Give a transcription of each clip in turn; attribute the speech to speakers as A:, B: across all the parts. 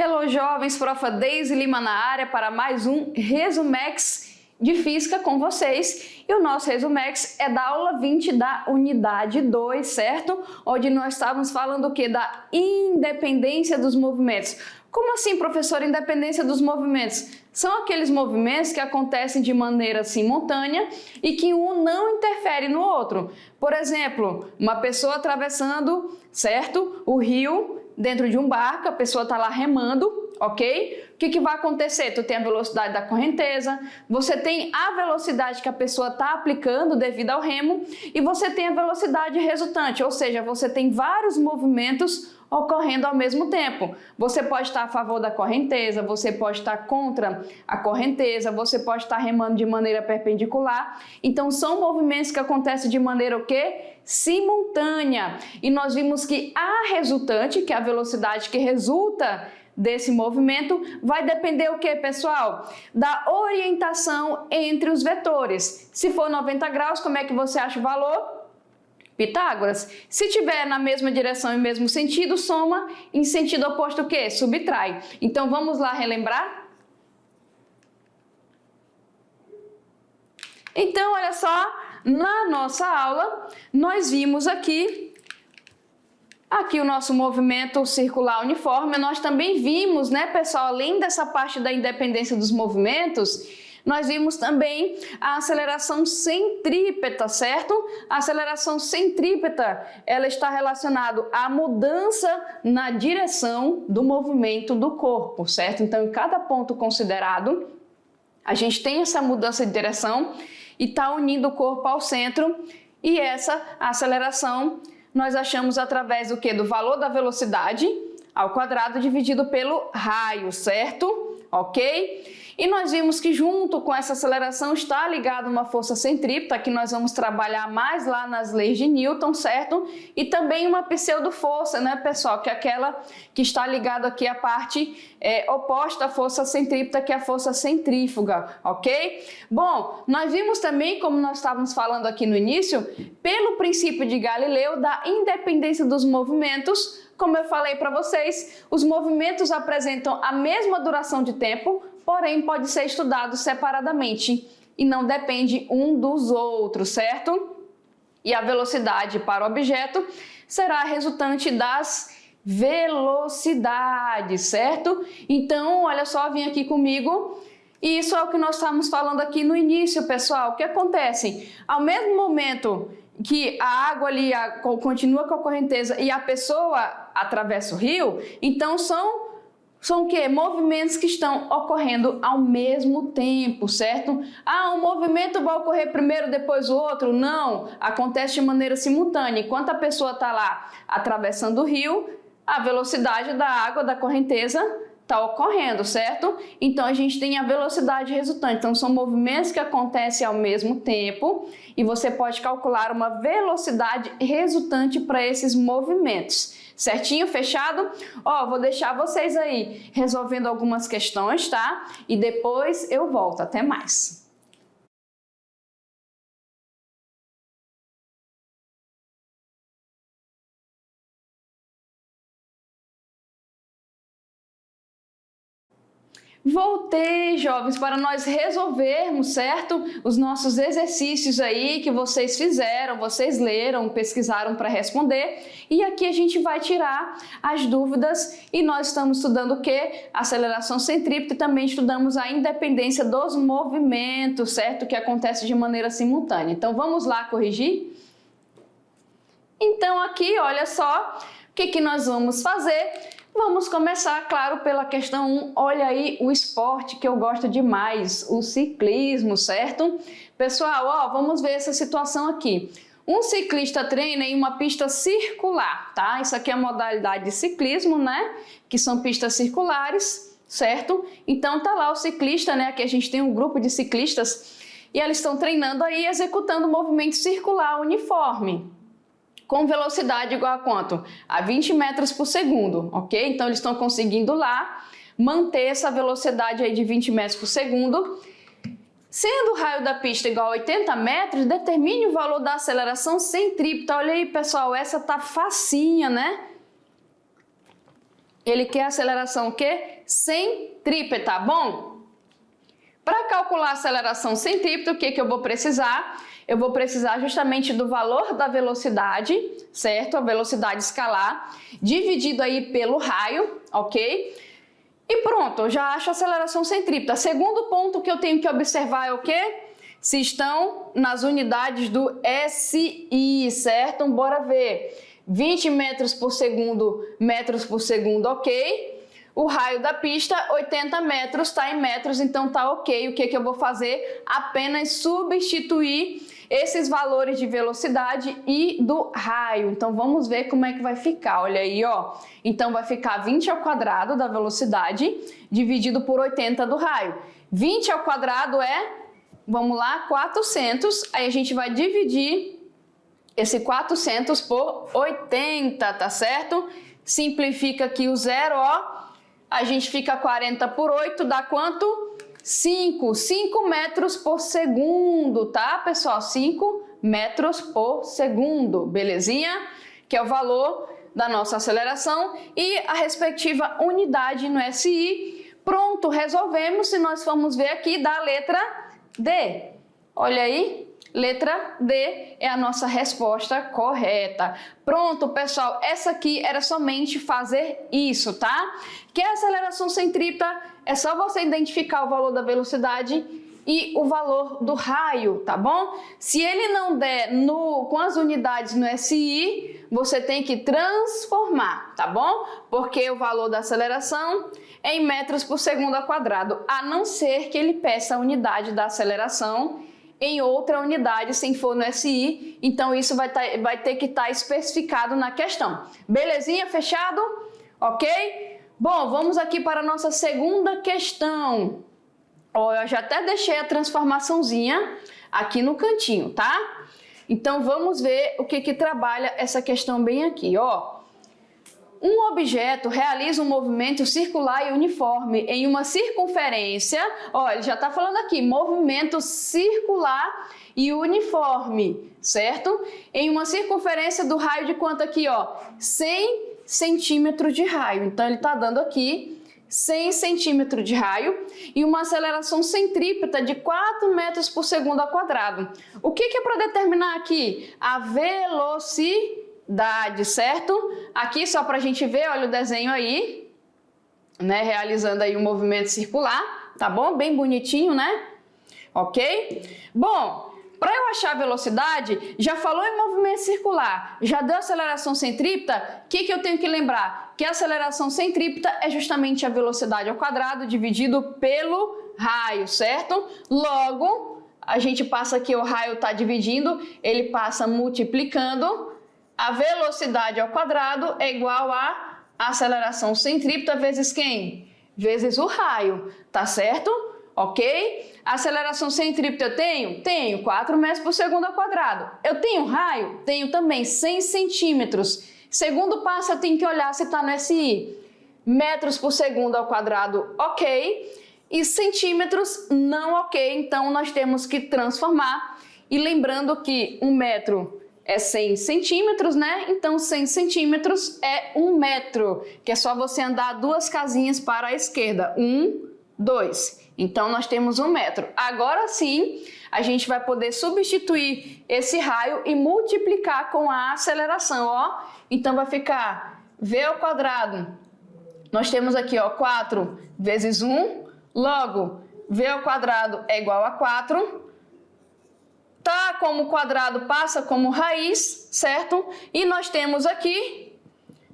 A: Hello, jovens, profa Deise Lima na área para mais um Resumex de Física com vocês. E o nosso Resumex é da aula 20 da unidade 2, certo? Onde nós estávamos falando o quê? Da independência dos movimentos. Como assim, professor, independência dos movimentos? São aqueles movimentos que acontecem de maneira simultânea e que um não interfere no outro. Por exemplo, uma pessoa atravessando, certo? O rio dentro de um barco, a pessoa está lá remando, ok? O que vai acontecer? Tu tem a velocidade da correnteza, você tem a velocidade que a pessoa está aplicando devido ao remo e você tem a velocidade resultante, ou seja, você tem vários movimentos ocorrendo ao mesmo tempo. Você pode estar a favor da correnteza, você pode estar contra a correnteza, você pode estar remando de maneira perpendicular. Então, são movimentos que acontecem de maneira o quê? Simultânea. E nós vimos que a resultante, que é a velocidade que resulta desse movimento, vai depender o que, pessoal? Da orientação entre os vetores. Se for 90 graus, como é que você acha o valor? Pitágoras. Se tiver na mesma direção e mesmo sentido, soma. Em sentido oposto, o quê? Subtrai. Então, vamos lá relembrar? Então, olha só, na nossa aula, nós vimos aqui o nosso movimento circular uniforme. Nós também vimos, né, pessoal, além dessa parte da independência dos movimentos, nós vimos também a aceleração centrípeta, certo? A aceleração centrípeta, ela está relacionada à mudança na direção do movimento do corpo, certo? Então, em cada ponto considerado, a gente tem essa mudança de direção e está unindo o corpo ao centro, e essa aceleração nós achamos através do quê? Do valor da velocidade ao quadrado dividido pelo raio, certo? Ok? E nós vimos que junto com essa aceleração está ligada uma força centrípeta, que nós vamos trabalhar mais lá nas leis de Newton, certo? E também uma pseudo-força, né, pessoal? Que é aquela que está ligada aqui à parte oposta à força centrípeta, que é a força centrífuga, ok? Bom, nós vimos também, como nós estávamos falando aqui no início, pelo princípio de Galileu, da independência dos movimentos. Como eu falei para vocês, os movimentos apresentam a mesma duração de tempo, porém pode ser estudado separadamente e não depende um dos outros, certo? E a velocidade para o objeto será resultante das velocidades, certo? Então, olha só, vem aqui comigo. E isso é o que nós estávamos falando aqui no início, pessoal. O que acontece? Ao mesmo momento que a água ali continua com a correnteza e a pessoa atravessa o rio, então são o quê? Movimentos que estão ocorrendo ao mesmo tempo, certo? Ah, um movimento vai ocorrer primeiro, depois o outro? Não, acontece de maneira simultânea. Enquanto a pessoa está lá atravessando o rio, a velocidade da água, da correnteza, está ocorrendo, certo? Então, a gente tem a velocidade resultante. Então, são movimentos que acontecem ao mesmo tempo e você pode calcular uma velocidade resultante para esses movimentos. Certinho? Fechado? Ó, vou deixar vocês aí resolvendo algumas questões, tá? E depois eu volto. Até mais. Voltei, jovens, para nós resolvermos, certo? Os nossos exercícios aí que vocês fizeram, vocês leram, pesquisaram para responder. E aqui a gente vai tirar as dúvidas e nós estamos estudando o quê? Aceleração centrípeta e também estudamos a independência dos movimentos, certo? Que acontece de maneira simultânea. Então, vamos lá corrigir? Então, aqui, olha só, o que nós vamos fazer? Vamos começar, claro, pela questão 1. Olha aí o esporte que eu gosto demais, o ciclismo, certo? Pessoal, ó, vamos ver essa situação aqui. Um ciclista treina em uma pista circular, tá? Isso aqui é a modalidade de ciclismo, né? Que são pistas circulares, certo? Então tá lá o ciclista, né? Aqui a gente tem um grupo de ciclistas e eles estão treinando aí, executando um movimento circular uniforme, com velocidade igual a quanto? A 20 metros por segundo, ok? Então, eles estão conseguindo lá manter essa velocidade aí de 20 metros por segundo. Sendo o raio da pista igual a 80 metros, determine o valor da aceleração centrípeta. Olha aí, pessoal, essa tá facinha, né? Ele quer aceleração o quê? Centrípeta, bom? Para calcular a aceleração centrípeta, o que eu vou precisar? Eu vou precisar justamente do valor da velocidade, certo? A velocidade escalar, dividido aí pelo raio, ok? E pronto, eu já acho a aceleração centrípeta. Segundo ponto que eu tenho que observar é o quê? Se estão nas unidades do SI, certo? Bora ver. 20 metros por segundo, ok? O raio da pista, 80 metros, está em metros, então tá ok. O que eu vou fazer? Apenas substituir esses valores de velocidade e do raio. Então vamos ver como é que vai ficar. Olha aí, ó. Então vai ficar 20 ao quadrado da velocidade dividido por 80 do raio. 20 ao quadrado é, vamos lá, 400. Aí a gente vai dividir esse 400 por 80, tá certo? Simplifica aqui o zero, ó. A gente fica 40 por 8, dá quanto? 5 metros por segundo, tá, pessoal? 5 metros por segundo, belezinha? Que é o valor da nossa aceleração e a respectiva unidade no SI. Pronto, resolvemos. Se nós formos ver aqui, dá a letra D. Olha aí. Letra D é a nossa resposta correta. Pronto, pessoal, essa aqui era somente fazer isso, tá? Que a aceleração centrípeta é só você identificar o valor da velocidade e o valor do raio, tá bom? Se ele não der com as unidades no SI, você tem que transformar, tá bom? Porque o valor da aceleração é em metros por segundo ao quadrado, a não ser que ele peça a unidade da aceleração em outra unidade, se for no SI, então isso vai ter que estar especificado na questão. Belezinha? Fechado? Ok? Bom, vamos aqui para a nossa segunda questão. Ó, eu já até deixei a transformaçãozinha aqui no cantinho, tá? Então vamos ver o que trabalha essa questão bem aqui, ó. Um objeto realiza um movimento circular e uniforme em uma circunferência, ó, ele já está falando aqui, movimento circular e uniforme, certo? Em uma circunferência do raio de quanto aqui, ó? 100 centímetros de raio. Então, ele está dando aqui 100 centímetros de raio e uma aceleração centrípeta de 4 metros por segundo ao quadrado. O que é para determinar aqui? A velocidade, certo? Aqui só para a gente ver, olha o desenho aí, né? Realizando aí um movimento circular, tá bom? Bem bonitinho, né? Ok? Bom, para eu achar a velocidade, já falou em movimento circular, já deu aceleração centrípeta, o que eu tenho que lembrar? Que a aceleração centrípeta é justamente a velocidade ao quadrado dividido pelo raio, certo? Logo, a gente passa aqui, o raio está dividindo, ele passa multiplicando. A velocidade ao quadrado é igual a aceleração centrípeta vezes quem? Vezes o raio, tá certo? Ok? A aceleração centrípeta eu tenho? Tenho 4 metros por segundo ao quadrado. Eu tenho raio? Tenho também 100 centímetros. Segundo passo eu tenho que olhar se está no SI. Metros por segundo ao quadrado, ok. E centímetros, não ok. Então nós temos que transformar. E lembrando que 1 metro é 100 centímetros, né? Então 100 centímetros é 1 metro, que é só você andar 2 casinhas para a esquerda. 1, 2. Então nós temos 1 metro. Agora sim, a gente vai poder substituir esse raio e multiplicar com a aceleração, ó. Então vai ficar V ao quadrado. Nós temos aqui, ó, 4 vezes 1. Logo, V ao quadrado é igual a 4. Tá como quadrado, passa como raiz, certo? E nós temos aqui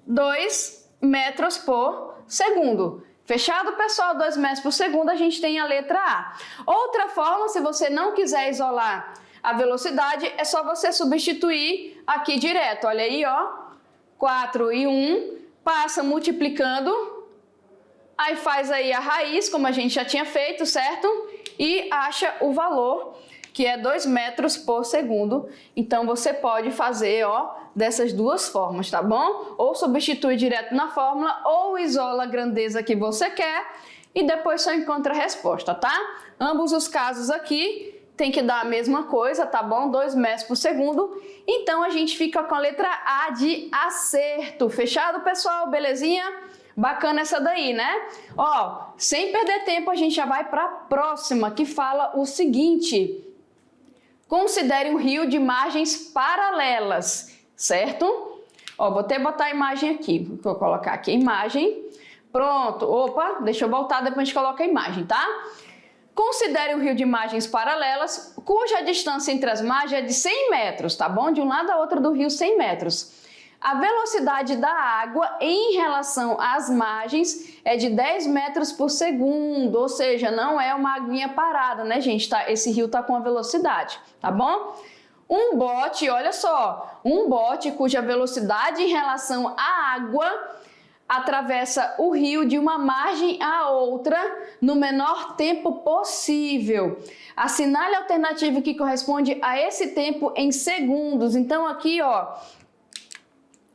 A: 2 metros por segundo. Fechado, pessoal? 2 metros por segundo, a gente tem a letra A. Outra forma, se você não quiser isolar a velocidade, é só você substituir aqui direto. Olha aí, ó. 4 e 1, passa multiplicando. Aí faz aí a raiz, como a gente já tinha feito, certo? E acha o valor, que é 2 metros por segundo. Então, você pode fazer, ó, dessas duas formas, tá bom? Ou substitui direto na fórmula, ou isola a grandeza que você quer e depois só encontra a resposta, tá? Ambos os casos aqui tem que dar a mesma coisa, tá bom? 2 metros por segundo. Então, a gente fica com a letra A de acerto. Fechado, pessoal? Belezinha? Bacana essa daí, né? Ó, sem perder tempo, a gente já vai para a próxima, que fala o seguinte: considere um rio de margens paralelas, certo? Ó, vou até botar a imagem aqui. Vou colocar aqui a imagem. Pronto. Opa, deixa eu voltar, depois a gente coloca a imagem, tá? Considere um rio de margens paralelas, cuja distância entre as margens é de 100 metros, tá bom? De um lado a outro do rio, 100 metros. A velocidade da água em relação às margens é de 10 metros por segundo, ou seja, não é uma aguinha parada, né, gente? Tá, esse rio tá com a velocidade, tá bom? Um bote, olha só, um bote cuja velocidade em relação à água atravessa o rio de uma margem à outra no menor tempo possível. Assinale a alternativa que corresponde a esse tempo em segundos. Então aqui, ó,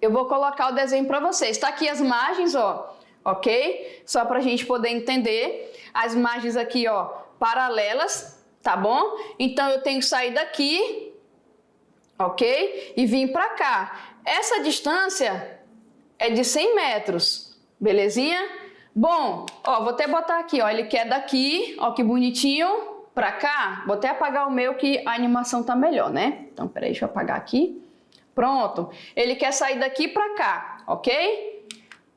A: eu vou colocar o desenho para vocês. Tá aqui as margens, ó, ok? Só para a gente poder entender. As margens aqui, ó, paralelas, tá bom? Então eu tenho que sair daqui, ok? E vir para cá. Essa distância é de 100 metros, belezinha? Bom, ó, vou até botar aqui, ó, ele quer daqui, ó, que bonitinho, pra cá. Vou até apagar o meu que a animação tá melhor, né? Então, peraí, deixa eu apagar aqui. Pronto. Ele quer sair daqui pra cá, ok?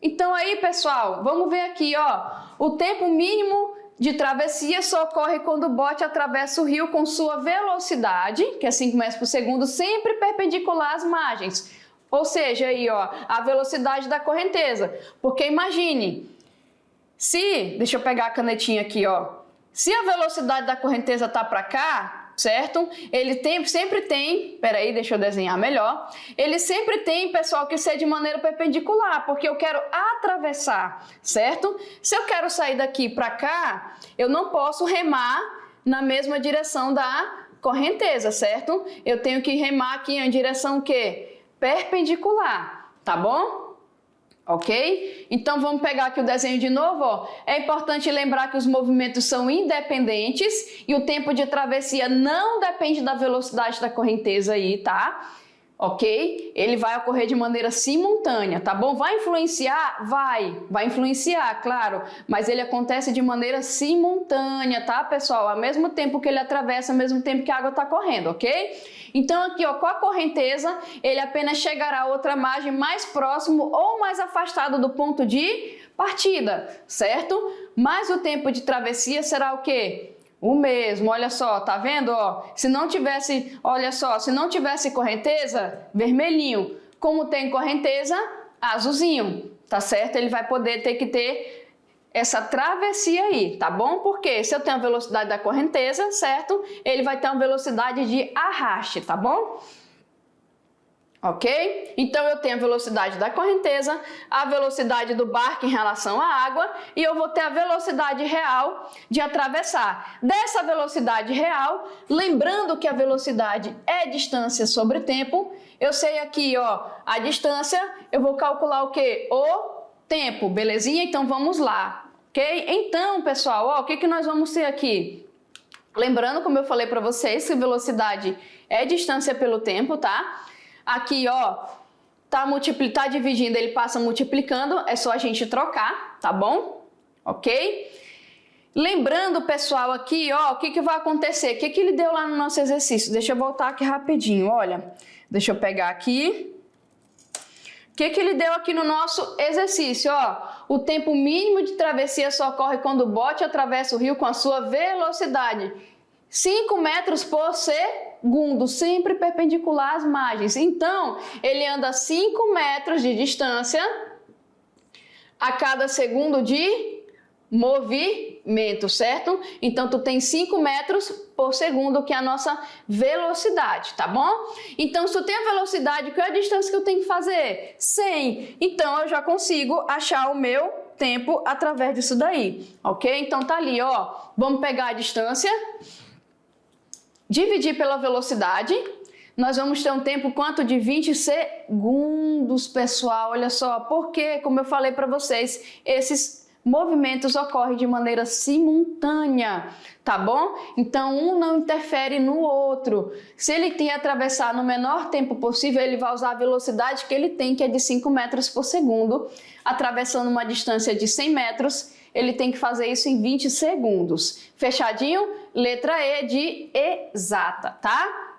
A: Então aí, pessoal, vamos ver aqui, ó. O tempo mínimo de travessia só ocorre quando o bote atravessa o rio com sua velocidade, que é 5 metros por segundo, sempre perpendicular às margens. Ou seja, aí, ó, a velocidade da correnteza. Porque imagine, deixa eu pegar a canetinha aqui, ó. Se a velocidade da correnteza tá para cá, certo? Ele sempre tem, peraí, deixa eu desenhar melhor. Ele sempre tem, pessoal, que ser de maneira perpendicular, porque eu quero atravessar, certo? Se eu quero sair daqui para cá, eu não posso remar na mesma direção da correnteza, certo? Eu tenho que remar aqui em direção o quê? Perpendicular, tá bom? Ok? Então vamos pegar aqui o desenho de novo, ó. É importante lembrar que os movimentos são independentes e o tempo de travessia não depende da velocidade da correnteza aí, tá? Ok? Ele vai ocorrer de maneira simultânea, tá bom? Vai influenciar? Vai influenciar, claro, mas ele acontece de maneira simultânea, tá, pessoal? Ao mesmo tempo que ele atravessa, ao mesmo tempo que a água está correndo, ok? Então aqui, ó, com a correnteza, ele apenas chegará a outra margem mais próximo ou mais afastado do ponto de partida, certo? Mas o tempo de travessia será o quê? O mesmo, olha só, tá vendo, ó? Se não tivesse, olha só, se não tivesse correnteza, vermelhinho. Como tem correnteza, azulzinho, tá certo? Ele vai poder ter que ter essa travessia aí, tá bom? Porque se eu tenho a velocidade da correnteza, certo? Ele vai ter uma velocidade de arraste, tá bom? Ok? Então eu tenho a velocidade da correnteza, a velocidade do barco em relação à água e eu vou ter a velocidade real de atravessar. Dessa velocidade real, lembrando que a velocidade é distância sobre tempo, eu sei aqui, ó, a distância, eu vou calcular o quê? O tempo, belezinha? Então vamos lá, ok? Então, pessoal, ó, o que nós vamos ter aqui? Lembrando, como eu falei para vocês, que velocidade é distância pelo tempo, tá? Aqui, ó, tá dividindo, ele passa multiplicando, é só a gente trocar, tá bom? Ok? Lembrando, pessoal, aqui, ó, o que vai acontecer? O que ele deu lá no nosso exercício? Deixa eu voltar aqui rapidinho, olha. Deixa eu pegar aqui. O que ele deu aqui no nosso exercício, ó? O tempo mínimo de travessia só ocorre quando o bote atravessa o rio com a sua velocidade. 5 metros por segundo, sempre perpendicular às margens. Então, ele anda 5 metros de distância a cada segundo de movimento, certo? Então, tu tem 5 metros por segundo, que é a nossa velocidade, tá bom? Então, se tu tem a velocidade, qual é a distância que eu tenho que fazer? 100. Então, eu já consigo achar o meu tempo através disso daí, ok? Então, tá ali, ó. Vamos pegar a distância, dividir pela velocidade, nós vamos ter um tempo quanto de 20 segundos, pessoal, olha só, porque, como eu falei para vocês, esses movimentos ocorrem de maneira simultânea, tá bom? Então, um não interfere no outro. Se ele tem que atravessar no menor tempo possível, ele vai usar a velocidade que ele tem, que é de 5 metros por segundo. Atravessando uma distância de 100 metros, ele tem que fazer isso em 20 segundos. Fechadinho? Letra E de exata, tá?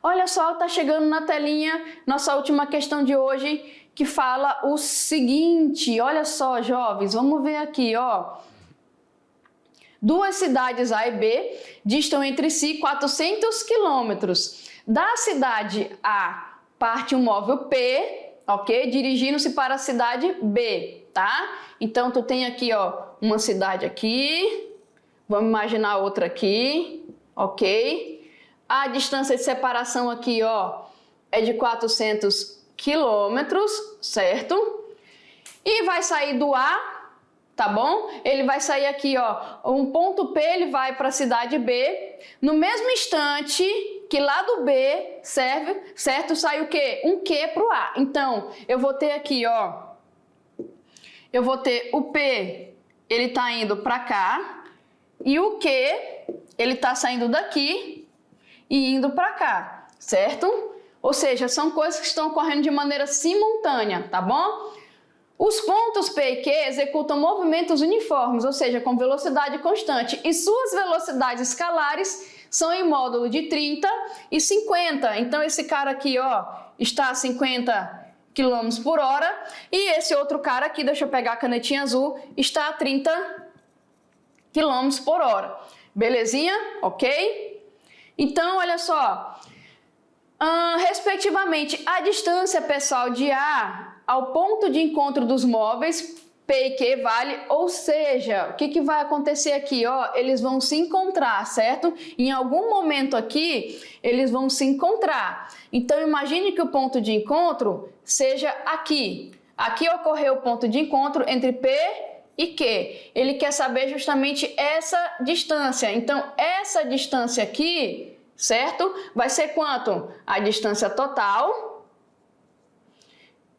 A: Olha só, tá chegando na telinha nossa última questão de hoje, que fala o seguinte, olha só, jovens, vamos ver aqui, ó. Duas cidades A e B distam entre si 400 quilômetros. Da cidade A parte um móvel P, ok? Dirigindo-se para a cidade B, tá? Então, tu tem aqui, ó, uma cidade aqui, vamos imaginar outra aqui, ok? A distância de separação aqui, ó, é de 400 quilômetros, certo? E vai sair do A, tá bom? Ele vai sair aqui, ó, um ponto P, ele vai para a cidade B. No mesmo instante que lá do B serve, certo? Sai o quê? Um Q para o A. Então, eu vou ter aqui, ó, eu vou ter o P, ele tá indo para cá, e o Q, ele tá saindo daqui e indo para cá, certo? Ou seja, são coisas que estão ocorrendo de maneira simultânea, tá bom? Os pontos P e Q executam movimentos uniformes, ou seja, com velocidade constante, e suas velocidades escalares são em módulo de 30 e 50. Então, esse cara aqui, ó, está a 50 km por hora, e esse outro cara aqui, deixa eu pegar a canetinha azul, está a 30 km por hora. Belezinha? Ok? Então, olha só. Respectivamente, a distância, pessoal, de A ao ponto de encontro dos móveis P e Q vale, ou seja, o que vai acontecer aqui? Ó, eles vão se encontrar, certo? Em algum momento aqui, eles vão se encontrar. Então, imagine que o ponto de encontro seja aqui. Aqui ocorreu o ponto de encontro entre P e Q. Ele quer saber justamente essa distância. Então, essa distância aqui, certo? Vai ser quanto? A distância total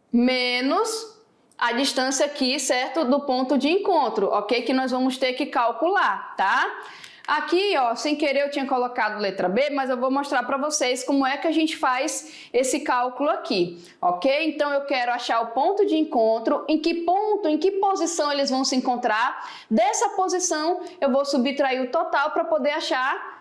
A: menos a distância aqui, certo? Do ponto de encontro, ok? Que nós vamos ter que calcular, tá? Aqui, ó, sem querer eu tinha colocado letra B, mas eu vou mostrar para vocês como é que a gente faz esse cálculo aqui, ok? Então, eu quero achar o ponto de encontro, em que ponto, em que posição eles vão se encontrar. Dessa posição, eu vou subtrair o total para poder achar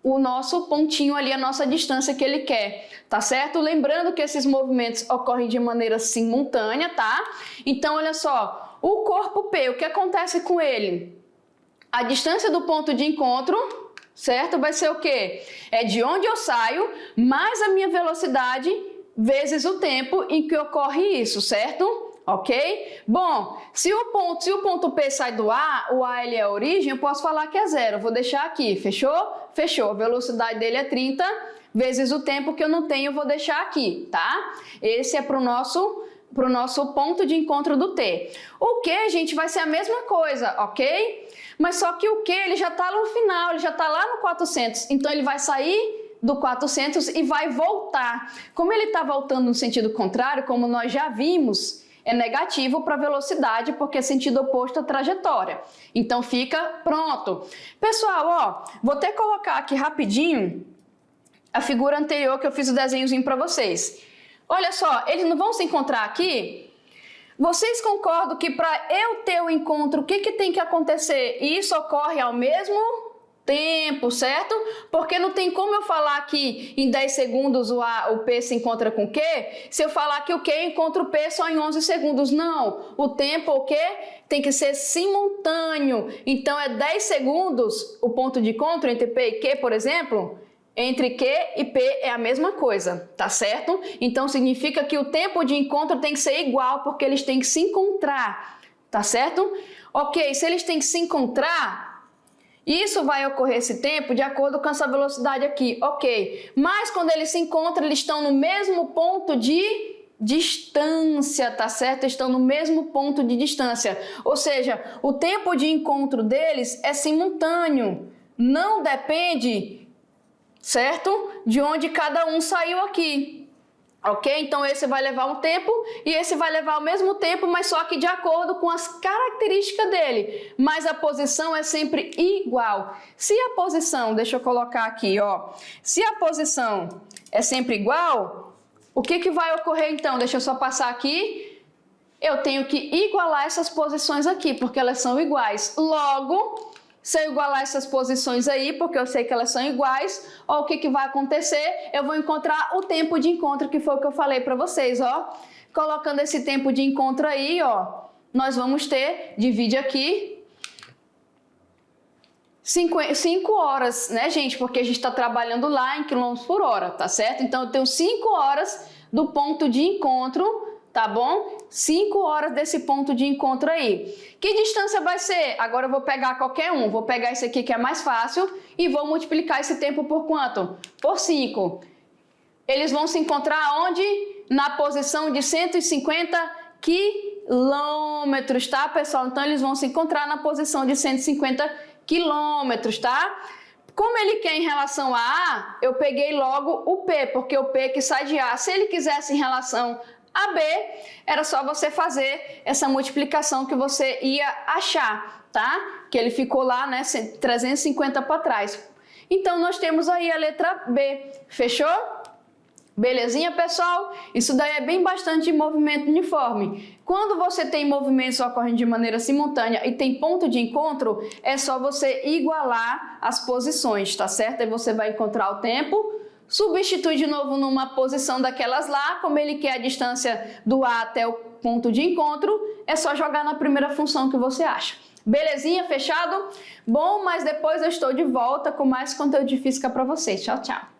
A: o nosso pontinho ali, a nossa distância que ele quer, tá certo? Lembrando que esses movimentos ocorrem de maneira simultânea, tá? Então, olha só, o corpo P, o que acontece com ele? A distância do ponto de encontro, certo? Vai ser o quê? É de onde eu saio, mais a minha velocidade, vezes o tempo em que ocorre isso, certo? Ok? Bom, se o ponto P sai do A, o A ele é a origem, eu posso falar que é 0. Eu vou deixar aqui, fechou? Fechou. A velocidade dele é 30, vezes o tempo que eu não tenho, eu vou deixar aqui, tá? Esse é para o nosso ponto de encontro do T. O Q, gente, vai ser a mesma coisa, ok? Mas só que o Q, ele já está no final, ele já está lá no 400. Então, ele vai sair do 400 e vai voltar. Como ele está voltando no sentido contrário, como nós já vimos, é negativo para a velocidade, porque é sentido oposto à trajetória. Então, fica pronto. Pessoal, ó, vou até colocar aqui rapidinho a figura anterior que eu fiz o desenhozinho para vocês. Olha só, eles não vão se encontrar aqui? Vocês concordam que para eu ter o encontro, o que tem que acontecer? E isso ocorre ao mesmo tempo, certo? Porque não tem como eu falar que em 10 segundos o P se encontra com o Q, se eu falar que o Q encontra o P só em 11 segundos. Não, o tempo, o Q, tem que ser simultâneo. Então, é 10 segundos o ponto de encontro entre P e Q, por exemplo. Entre Q e P é a mesma coisa, tá certo? Então, significa que o tempo de encontro tem que ser igual, porque eles têm que se encontrar, tá certo? Ok, se eles têm que se encontrar, isso vai ocorrer esse tempo de acordo com essa velocidade aqui, ok. Mas quando eles se encontram, eles estão no mesmo ponto de distância, tá certo? Estão no mesmo ponto de distância. Ou seja, o tempo de encontro deles é simultâneo. Não depende, certo? De onde cada um saiu aqui. Ok? Então esse vai levar um tempo e esse vai levar o mesmo tempo, mas só que de acordo com as características dele. Mas a posição é sempre igual. Se a posição, deixa eu colocar aqui, ó. Se a posição é sempre igual, o que vai ocorrer então? Deixa eu só passar aqui. Eu tenho que igualar essas posições aqui, porque elas são iguais. Logo, se eu igualar essas posições aí, porque eu sei que elas são iguais, ó, o que vai acontecer? Eu vou encontrar o tempo de encontro, que foi o que eu falei para vocês, ó. Colocando esse tempo de encontro aí, ó, nós vamos ter, divide aqui, 5 horas, né, gente? Porque a gente está trabalhando lá em quilômetros por hora, tá certo? Então, eu tenho 5 horas do ponto de encontro, tá bom? 5 horas desse ponto de encontro aí. Que distância vai ser? Agora eu vou pegar qualquer um. Vou pegar esse aqui que é mais fácil e vou multiplicar esse tempo por quanto? Por 5. Eles vão se encontrar onde? Na posição de 150 quilômetros, tá, pessoal? Então, eles vão se encontrar na posição de 150 quilômetros, tá? Como ele quer em relação a A, eu peguei logo o P, porque o P que sai de A. Se ele quisesse em relação a B, era só você fazer essa multiplicação que você ia achar, tá? Que ele ficou lá, né, 350 para trás. Então, nós temos aí a letra B. Fechou? Belezinha, pessoal? Isso daí é bem bastante de movimento uniforme. Quando você tem movimentos ocorrendo de maneira simultânea e tem ponto de encontro, é só você igualar as posições, tá certo? Aí você vai encontrar o tempo, substitui de novo numa posição daquelas lá, como ele quer a distância do A até o ponto de encontro, é só jogar na primeira função que você acha. Belezinha? Fechado? Bom, mas depois eu estou de volta com mais conteúdo de física para vocês. Tchau, tchau!